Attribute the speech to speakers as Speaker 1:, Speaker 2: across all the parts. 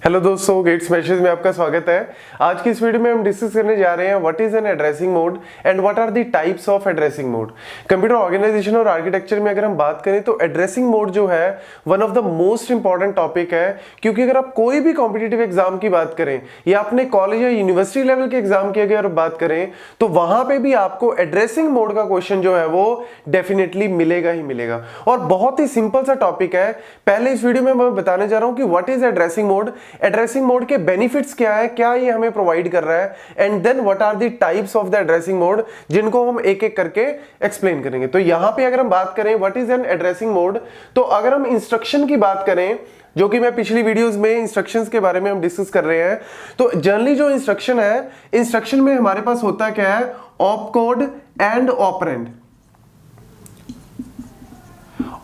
Speaker 1: Hello दोस्तों, gets message में आपका स्वागत है। आज की इस वीडियो में हम डिस्कस करने जा रहे हैं what is an addressing mode and what are the types of addressing mode. Computer organization और आर्किटेक्चर में अगर हम बात करें तो एड्रेसिंग मोड जो है one of the most important topic है, क्योंकि अगर आप कोई भी कॉम्पिटिटिव एग्जाम की बात करें या अपने कॉलेज या यूनिवर्सिटी लेवल के एग्जाम की अगर बात करें तो वहां पे भी आपको एड्रेसिंग मोड का क्वेश्चन जो है वो डेफिनेटली मिलेगा ही मिलेगा। और बहुत ही सिंपल सा टॉपिक है। पहले इस वीडियो में मैं बताने जा रहा हूं कि what is addressing mode, addressing mode के बेनिफिट्स क्या है, क्या ये हमें प्रोवाइड कर रहा है, and then what are the types of the addressing mode, जिनको हम एक एक करके एक्सप्लेन करेंगे। तो यहां पे अगर हम बात करें what is an addressing mode, तो अगर हम इंस्ट्रक्शन की बात करें, जो कि मैं पिछली वीडियोस में इंस्ट्रक्शंस के बारे में हम डिस्कस कर रहे हैं, तो जनरली जो इंस्ट्रक्शन है, इंस्ट्रक्शन में हमारे पास होता क्या है, op code and operand.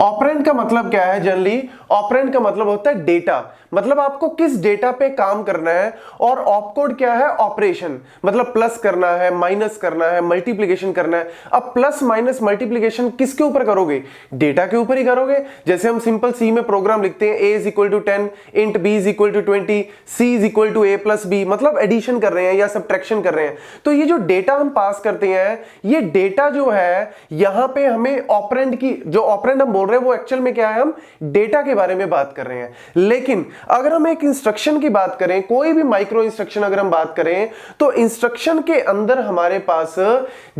Speaker 1: Operand का मतलब क्या है? जनरली ऑपरेंड का मतलब होता है डेटा, मतलब आपको किस डेटा पे काम करना है। और ऑपकोड क्या है? ऑपरेशन, मतलब प्लस करना है, माइनस करना है, मल्टीप्लिकेशन करना है। अब प्लस माइनस मल्टीप्लिकेशन किसके ऊपर करोगे? डेटा के ऊपर ही करोगे। जैसे हम सिंपल सी में प्रोग्राम लिखते हैं, a is equal to 10, int b is equal to 20, c is equal to a plus b, मतलब एडिशन कर रहे हैं या सब्ट्रैक्शन कर रहे हैं। तो ये जो डेटा हम पास करते हैं, ये डेटा जो है यहां पे हमें ऑपरेंड की, जो ऑपरेंड हम बोल रहे हैं वो एक्चुअल में क्या है, हम डेटा के बारे में बात कर रहे हैं। लेकिन अगर हम एक इंस्ट्रक्शन की बात करें, कोई भी माइक्रो इंस्ट्रक्शन अगर हम बात करें, तो इंस्ट्रक्शन के अंदर हमारे पास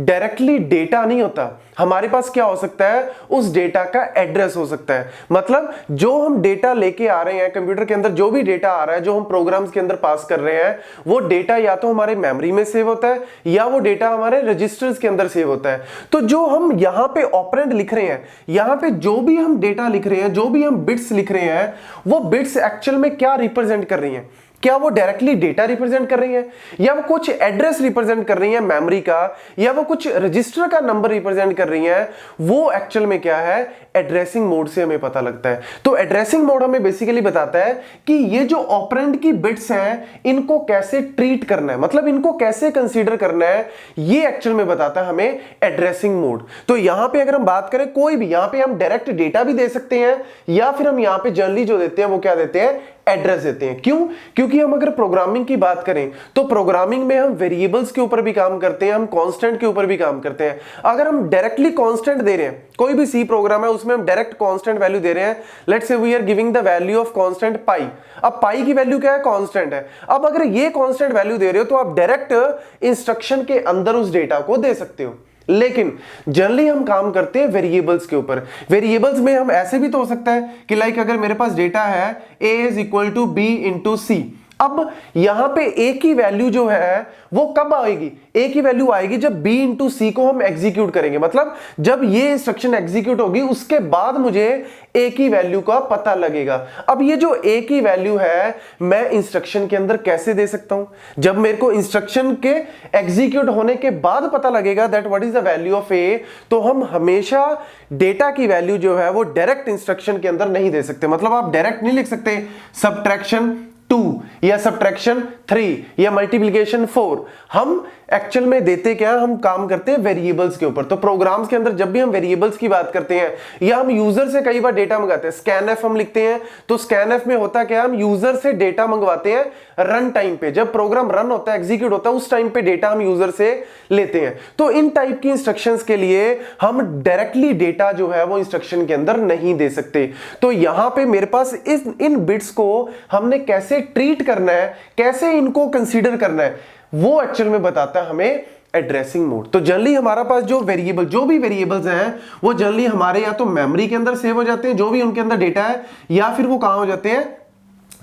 Speaker 1: डायरेक्टली डेटा नहीं होता। हमारे पास क्या हो सकता है? उस डेटा का एड्रेस हो सकता है। मतलब जो हम डेटा लेके आ रहे हैं कंप्यूटर के अंदर, जो भी डेटा आ रहा है, जो हम प्रोग्राम्स के अंदर पास कर रहे हैं, वो डेटा या तो हमारे मेमोरी में सेव होता है या वो डेटा हमारे रजिस्टर्स के अंदर सेव होता है। तो जो हम यहां पे ऑपरेंड लिख रहे हैं, यहां पे जो भी हम डेटा लिख रहे हैं, जो भी हम बिट्स लिख रहे हैं, वो बिट्स एक्चुअल में क्या रिप्रेजेंट कर रही हैं? क्या वो डायरेक्टली डेटा रिप्रेजेंट कर रही है, या वो कुछ एड्रेस रिप्रेजेंट कर रही है मेमोरी का, या वो कुछ रजिस्टर का नंबर रिप्रेजेंट कर रही है? वो एक्चुअल में क्या है, एड्रेसिंग मोड से हमें पता लगता है। तो एड्रेसिंग मोड हमें बेसिकली बताता है कि ये जो ऑपरेंड की बिट्स हैं, इनको कैसे ट्रीट करना है, मतलब इनको कैसे कंसीडर करना है, ये एक्चुअल में बताता है हमें एड्रेसिंग मोड। तो यहां पे अगर हम बात करें, कोई भी यहां पे हम डायरेक्ट डेटा भी दे सकते हैं, या फिर हम यहां पे जनरली जो देते हैं वो क्या देते हैं, एड्रेस देते हैं। क्यों? क्योंकि हम अगर प्रोग्रामिंग की बात करें तो प्रोग्रामिंग में हम वेरिएबल्स के ऊपर भी काम करते हैं, हम कांस्टेंट के ऊपर भी काम करते हैं। अगर हम डायरेक्टली कांस्टेंट दे रहे हैं, कोई भी सी प्रोग्राम है उसमें हम डायरेक्ट कांस्टेंट वैल्यू दे रहे हैं, let's say we are giving the value of constant pi. अब पाई की वैल्यू क्या है? कांस्टेंट है। अब अगर ये कांस्टेंट वैल्यू दे रहे हो तो आप डायरेक्ट इंस्ट्रक्शन के अंदर उस डेटा को दे सकते हो। लेकिन जनरली हम काम करते हैं वेरिएबल्स के ऊपर। वेरिएबल्स में हम ऐसे भी तो हो सकता है कि लाइक अगर मेरे पास डेटा है a is equal to b into C, अब यहां पे a की वैल्यू जो है वो कब आएगी? a की वैल्यू आएगी जब b इंटू सी को हम एग्जीक्यूट करेंगे, मतलब जब ये इंस्ट्रक्शन एग्जीक्यूट होगी उसके बाद मुझे a की वैल्यू का पता लगेगा। अब ये जो a की वैल्यू है मैं इंस्ट्रक्शन के अंदर कैसे दे सकता हूं? जब मेरे को इंस्ट्रक्शन के एग्जीक्यूट होने के बाद पता लगेगा that what is the value of a, तो हम हमेशा डेटा की वैल्यू जो है वो डायरेक्ट इंस्ट्रक्शन के अंदर नहीं दे सकते। मतलब आप डायरेक्ट नहीं लिख सकते सब्ट्रैक्शन 2 या सब्ट्रैक्शन 3 या मल्टीप्लिकेशन 4। हम एक्चुअल में देते क्या, हम काम करते हैं वेरिएबल्स के ऊपर। तो प्रोग्राम्स के अंदर जब भी हम वेरिएबल्स की बात करते हैं या हम यूजर से कई बार डेटा मंगाते हैं, स्कैनएफ हम लिखते हैं, तो स्कैनएफ में होता क्या, हम यूजर से डेटा मंगवाते हैं रन टाइम पे। जब प्रोग्राम रन होता है, एग्जीक्यूट होता है, उस टाइम पे डेटा हम यूजर से लेते हैं। तो इन टाइप की इंस्ट्रक्शंस के लिए हम डायरेक्टली डेटा जो है वो इंस्ट्रक्शन के अंदर नहीं दे सकते। तो यहां पे मेरे पास इन बिट्स को हमने कैसे ट्रीट करना है, कैसे इनको कंसीडर करना है, वो एक्चुअल में बताता है हमें एड्रेसिंग मोड। तो जनरली हमारा पास जो भी वेरिएबल्स हैं वो जनरली हमारे या तो मेमोरी के अंदर सेव हो जाते हैं, जो भी उनके अंदर डेटा है, या फिर वो कहां हो जाते हैं,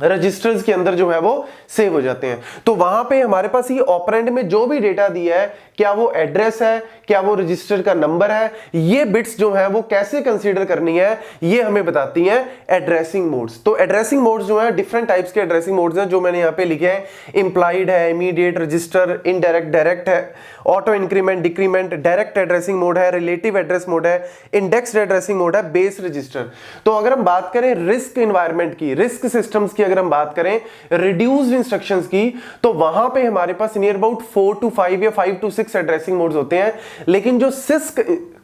Speaker 1: रजिस्टर्स के अंदर जो है वो सेव हो जाते हैं। तो वहां पे हमारे पास ये ऑपरेंड में जो भी डेटा दिया है, क्या वो एड्रेस है, क्या वो रजिस्टर का नंबर है, ये बिट्स जो है वो कैसे कंसीडर करनी है, ये हमें बताती हैं एड्रेसिंग मोड्स। तो एड्रेसिंग मोड्स जो है, डिफरेंट टाइप्स के एड्रेसिंग मोड्स हैं जो मैंने यहाँ पे लिखे हैं। इंप्लाइड है, इमीडिएट, रजिस्टर, इनडायरेक्ट, डायरेक्ट है, auto increment, decrement, direct addressing mode है, रिलेटिव एड्रेस मोड है, इंडेक्स्ड एड्रेसिंग मोड है, बेस रजिस्टर। तो अगर हम बात करें रिस्क एनवायरनमेंट की, रिस्क सिस्टम्स की अगर हम बात करें, रिड्यूस्ड इंस्ट्रक्शंस की, तो वहां पे हमारे पास नियर अबाउट 4 to 5 या 5 to 6 एड्रेसिंग मोड्स होते हैं। लेकिन जो सिस्क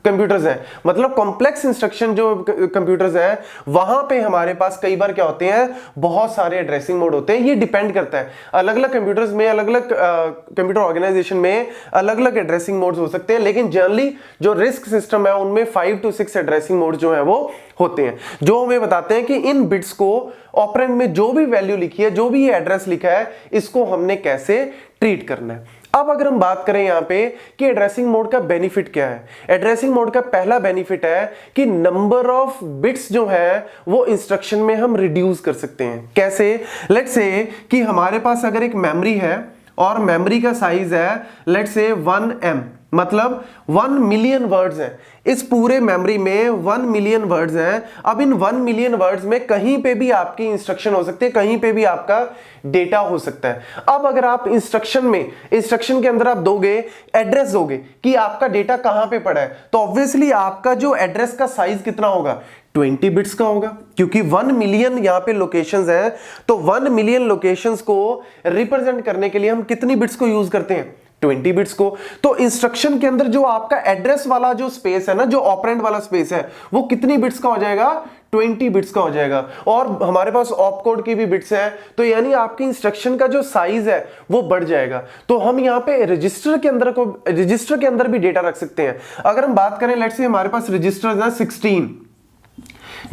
Speaker 1: कंप्यूटर्स हैं, मतलब कॉम्प्लेक्स इंस्ट्रक्शन जो कंप्यूटर्स हैं वहां पे हमारे पास कई बार क्या होते हैं, बहुत सारे एड्रेसिंग मोड होते हैं। ये डिपेंड करता है अलग अलग कंप्यूटर्स में, अलग अलग कंप्यूटर ऑर्गेनाइजेशन में अलग अलग एड्रेसिंग मोड्स हो सकते हैं, लेकिन जनरली जो रिस्क सिस्टम है उनमें 5 to 6 एड्रेसिंग मोड जो है वो होते हैं, जो हमें बताते हैं कि इन बिट्स को ऑपरेंड में जो भी वैल्यू लिखी है, जो भी ये एड्रेस लिखा है, इसको हमने कैसे ट्रीट करना है। अब अगर हम बात करें यहां पे कि एड्रेसिंग मोड का बेनिफिट क्या है, एड्रेसिंग मोड का पहला बेनिफिट है कि नंबर ऑफ बिट्स जो है वो इंस्ट्रक्शन में हम रिड्यूस कर सकते हैं। कैसे? लेट्स से कि हमारे पास अगर एक मेमोरी है और मेमोरी का साइज है लेट्स से 1M, मतलब 1 मिलियन वर्ड्स हैं, इस पूरे मेमोरी में 1 मिलियन वर्ड्स हैं। अब इन 1 मिलियन वर्ड्स में कहीं पे भी आपकी इंस्ट्रक्शन हो सकती है, कहीं पे भी आपका डेटा हो सकता है। अब अगर आप इंस्ट्रक्शन के अंदर आप दोगे, एड्रेस दोगे कि आपका डेटा कहां पे पड़ा है, तो ऑब्वियसली आपका जो एड्रेस का साइज कितना होगा, 20 बिट्स का होगा, क्योंकि 1 मिलियन यहां पे लोकेशंस हैं। तो 1 मिलियन लोकेशंस को रिप्रेजेंट करने के लिए हम कितनी बिट्स को यूज करते हैं, 20 बिट्स को। तो इंस्ट्रक्शन के अंदर जो आपका एड्रेस वाला जो स्पेस है ना, जो ऑपरेंड वाला स्पेस है, वो कितनी बिट्स का हो जाएगा, 20 बिट्स का हो जाएगा। और हमारे पास ऑप कोड की भी बिट्स हैं, तो यानी आपकी इंस्ट्रक्शन का जो साइज है वो बढ़ जाएगा। तो हम यहाँ पे रजिस्टर के अंदर भी डेटा रख सकते हैं। अगर हम बात करें लेट्स से हमारे पास रजिस्टर्स हैं 16,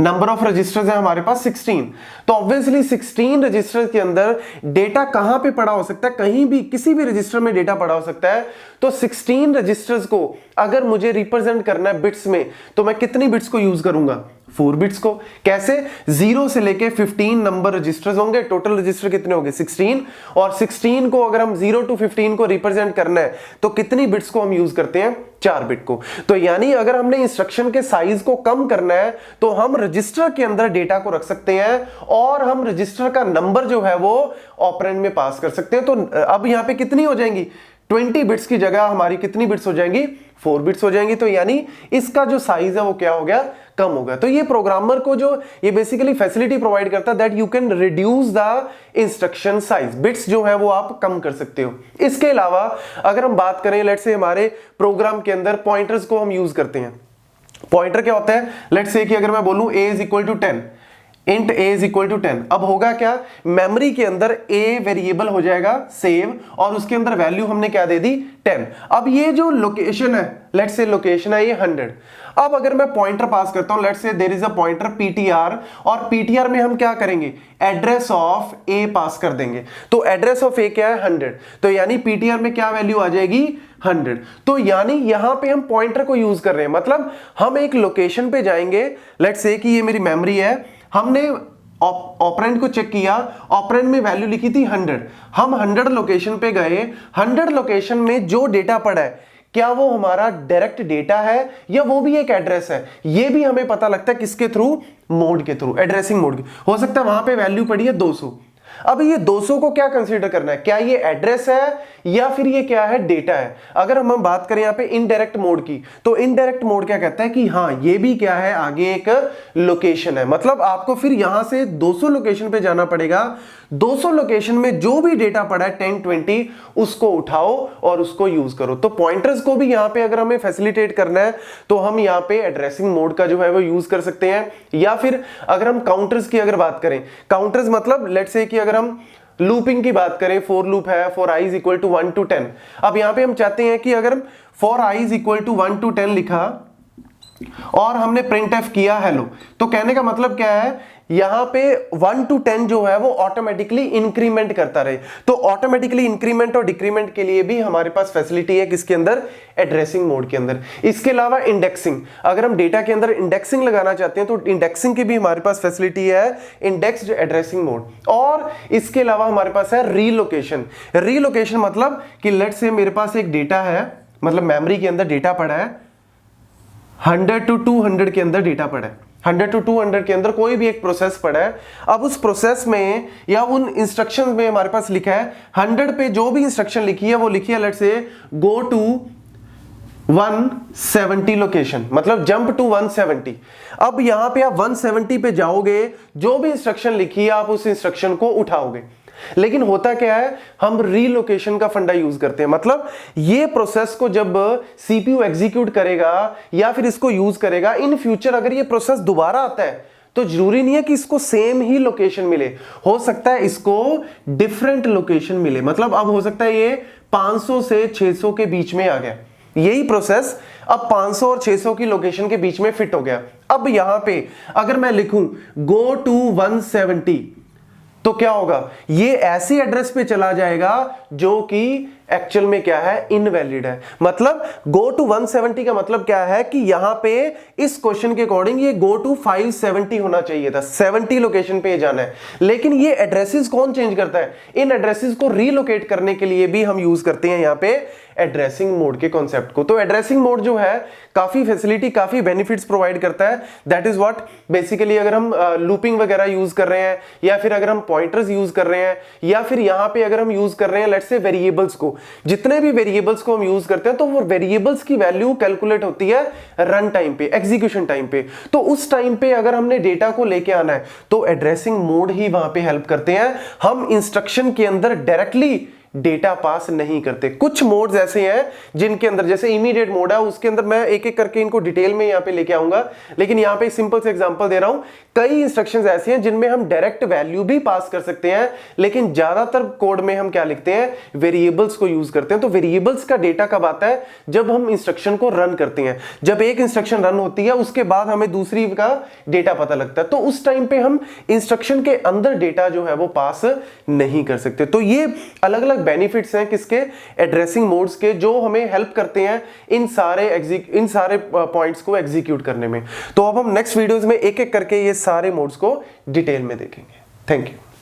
Speaker 1: नंबर ऑफ रजिस्टर्स है हमारे पास 16, तो ऑब्वियसली 16 रजिस्टर्स के अंदर डेटा कहां पे पड़ा हो सकता है, कहीं भी किसी भी रजिस्टर में डेटा पड़ा हो सकता है। तो 16 रजिस्टर्स को अगर मुझे रिप्रेजेंट करना है बिट्स में, तो मैं कितनी बिट्स को यूज करूंगा, 4 बिट्स को। कैसे? 0 से लेके 15 नंबर रजिस्टर्स होंगे, टोटल रजिस्टर कितने होंगे, 16, और 16 को अगर हम 0 to 15 को रिप्रेजेंट करना है तो कितनी बिट्स को हम यूज करते हैं, 4 बिट को। तो यानी अगर हमने इंस्ट्रक्शन के साइज को कम करना है तो हम रजिस्टर के अंदर डेटा को रख सकते हैं और हम रजिस्टर का नंबर जो है वो ऑपरेंड में पास कर सकते हैं। तो अब यहां पे कितनी हो जाएंगी, 20 बिट्स की जगह हमारी कितनी बिट्स हो जाएंगी, 4 बिट्स हो जाएंगी। तो यानी इसका जो साइज है वो क्या हो गया, कम हो गया। तो ये प्रोग्रामर को जो ये बेसिकली फैसिलिटी प्रोवाइड करता है that you can reduce the instruction size, bits जो है वो आप कम कर सकते हो। इसके अलावा अगर हम बात करें लेट्स से हमारे प्रोग्राम के अंदर पॉइंटर्स को हम यूज करते हैं। पॉइंटर क्या होता है, लेट्स से कि अगर मैं बोलूं a is equal to 10, int a is equal to 10, अब होगा क्या, मेमोरी के अंदर a वेरिएबल हो जाएगा सेव और उसके अंदर वैल्यू हमने क्या दे दी, 10। अब ये जो लोकेशन है, लेट्स से लोकेशन है ये 100। अब अगर मैं पॉइंटर पास करता हूं, let's say there is a pointer ptr, और ptr में हम क्या करेंगे, एड्रेस ऑफ a पास कर देंगे। तो एड्रेस ऑफ a क्या है, 100, तो यानी ptr में क्या वैल्यू आ जाएगी, 100। तो यानी यहां पे हम पॉइंटर को यूज कर रहे हैं, मतलब हम एक लोकेशन पे जाएंगे, लेट्स से कि ये मेरी मेमोरी है, हमने ऑपरेंड को चेक किया, ऑपरेंड में वैल्यू लिखी थी 100, हम 100 लोकेशन पे गए, 100 लोकेशन में जो डेटा पड़ा है क्या वो हमारा डायरेक्ट डेटा है या वो भी एक एड्रेस है, ये भी हमें पता लगता है किसके थ्रू, मोड के थ्रू, एड्रेसिंग मोड के। हो सकता है वहां पे वैल्यू पड़ी है 200, अब ये 200 को क्या कंसीडर करना है, क्या ये एड्रेस है या फिर ये क्या है, डेटा है। अगर हम बात करें यहाँ पे इनडायरेक्ट मोड की, तो इनडायरेक्ट मोड क्या कहता है कि हाँ ये भी क्या है, आगे एक लोकेशन है, मतलब आपको फिर यहां से 200 लोकेशन पे जाना पड़ेगा, 200 लोकेशन में जो भी डेटा पड़ा है 10, 20 उसको उठाओ और उसको यूज करो। तो पॉइंटर्स को भी यहां पे अगर हमें फैसिलिटेट करना है तो हम यहां पे एड्रेसिंग मोड का जो है वो यूज कर सकते हैं। या फिर अगर हम काउंटर्स की अगर बात करें, काउंटर्स मतलब लेट्स से कि अगर हम लूपिंग की बात करें, फॉर लूप है for i is equal to 1 to 10, अब यहां पे हम चाहते हैं कि अगर for i is equal to 1 to 10 लिखा और हमने printf किया हेलो, तो कहने का मतलब क्या है, यहां पे 1 to 10 जो है वो ऑटोमेटिकली इंक्रीमेंट करता रहे। तो ऑटोमेटिकली इंक्रीमेंट और डिक्रीमेंट के लिए भी हमारे पास फैसिलिटी है किसके अंदर, एड्रेसिंग मोड के अंदर। इसके अलावा इंडेक्सिंग, अगर हम डेटा के अंदर इंडेक्सिंग लगाना चाहते हैं तो इंडेक्सिंग की भी हमारे पास फैसिलिटी है, इंडेक्स्ड एड्रेसिंग मोड। और इसके अलावा हमारे पास है रीलोकेशन। रीलोकेशन मतलब कि लेट्स से मेरे पास एक डेटा है, मतलब मेमोरी के अंदर डेटा पड़ा है, 100 to 200 के अंदर डेटा पड़ा है, 100 to 200 के अंदर कोई भी एक प्रोसेस पड़ा है। अब उस प्रोसेस में या उन इंस्ट्रक्शन में हमारे पास लिखा है 100 पे जो भी इंस्ट्रक्शन लिखी है वो लिखी है let's say go to 170 location, मतलब जंप टू 170। अब यहां पे आप 170 पे जाओगे, जो भी इंस्ट्रक्शन लिखी है आप उस इंस्ट्रक्शन को उठाओगे। लेकिन होता क्या है, हम रीलोकेशन का फंडा यूज करते हैं। मतलब ये प्रोसेस को जब सीपीयू एग्जीक्यूट करेगा या फिर इसको यूज करेगा, इन फ्यूचर अगर ये प्रोसेस दोबारा आता है तो जरूरी नहीं है कि इसको सेम ही लोकेशन मिले, हो सकता है इसको डिफरेंट लोकेशन मिले। मतलब अब हो सकता है ये 500 से 600 के बीच में आ गया, यही प्रोसेस अब 500 और 600 की लोकेशन के बीच में फिट हो गया। अब यहां पे अगर मैं लिखूं गो टू 170 तो क्या होगा, ये ऐसी एड्रेस पे चला जाएगा जो कि एक्चुअल में क्या है, इनवैलिड है। मतलब गो टू 170 का मतलब क्या है कि यहां पे इस क्वेश्चन के अकॉर्डिंग ये गो टू 570 होना चाहिए था, 70 लोकेशन पे जाना है। लेकिन ये एड्रेसेस कौन चेंज करता है, इन एड्रेसेस को रीलोकेट करने के लिए भी हम यूज करते हैं यहां पे एड्रेसिंग मोड के कॉन्सेप्ट को। तो एड्रेसिंग मोड जो है काफी फैसिलिटी, काफी बेनिफिट्स प्रोवाइड करता है। दैट इज व्हाट बेसिकली अगर हम लूपिंग वगैरह यूज कर रहे हैं, या फिर अगर हम पॉइंटर्स यूज कर रहे हैं, या फिर यहां पे अगर हम यूज कर रहे हैं लेट्स से वेरिएबल्स को, जितने भी वेरिएबल्स को हम यूज करते हैं तो वो वेरिएबल्स की वैल्यू कैलकुलेट होती है रन टाइम पे, एग्जीक्यूशन टाइम पे। तो उस टाइम पे अगर हमने डेटा को लेके आना है तो एड्रेसिंग मोड ही वहां पे हेल्प करते हैं। हम इंस्ट्रक्शन के अंदर डायरेक्टली डेटा पास नहीं करते। कुछ मोड्स ऐसे हैं जिनके अंदर, जैसे इमीडिएट मोड है, उसके अंदर मैं एक एक करके इनको डिटेल में यहां पे लेके आऊंगा, लेकिन यहां पे सिंपल से एग्जांपल दे रहा हूं। कई इंस्ट्रक्शंस ऐसे हैं जिनमें हम डायरेक्ट वैल्यू भी पास कर सकते हैं, लेकिन ज्यादातर कोड में हम क्या लिखते हैं, वेरिएबल्स को यूज करते हैं। तो वेरिएबल्स का डेटा कब आता है, जब हम इंस्ट्रक्शन को रन करते हैं। जब एक इंस्ट्रक्शन रन होती है उसके बाद हमें दूसरी का डेटा पता लगता है, तो उस टाइम पे हम इंस्ट्रक्शन के अंदर डेटा जो है वो पास नहीं कर सकते। तो ये अलग अलग बेनिफिट्स हैं किसके, एड्रेसिंग मोड्स के, जो हमें हेल्प करते हैं इन सारे पॉइंट्स को एग्जीक्यूट करने में। तो अब हम नेक्स्ट वीडियोस में एक एक करके ये सारे मोड्स को डिटेल में देखेंगे। Thank you.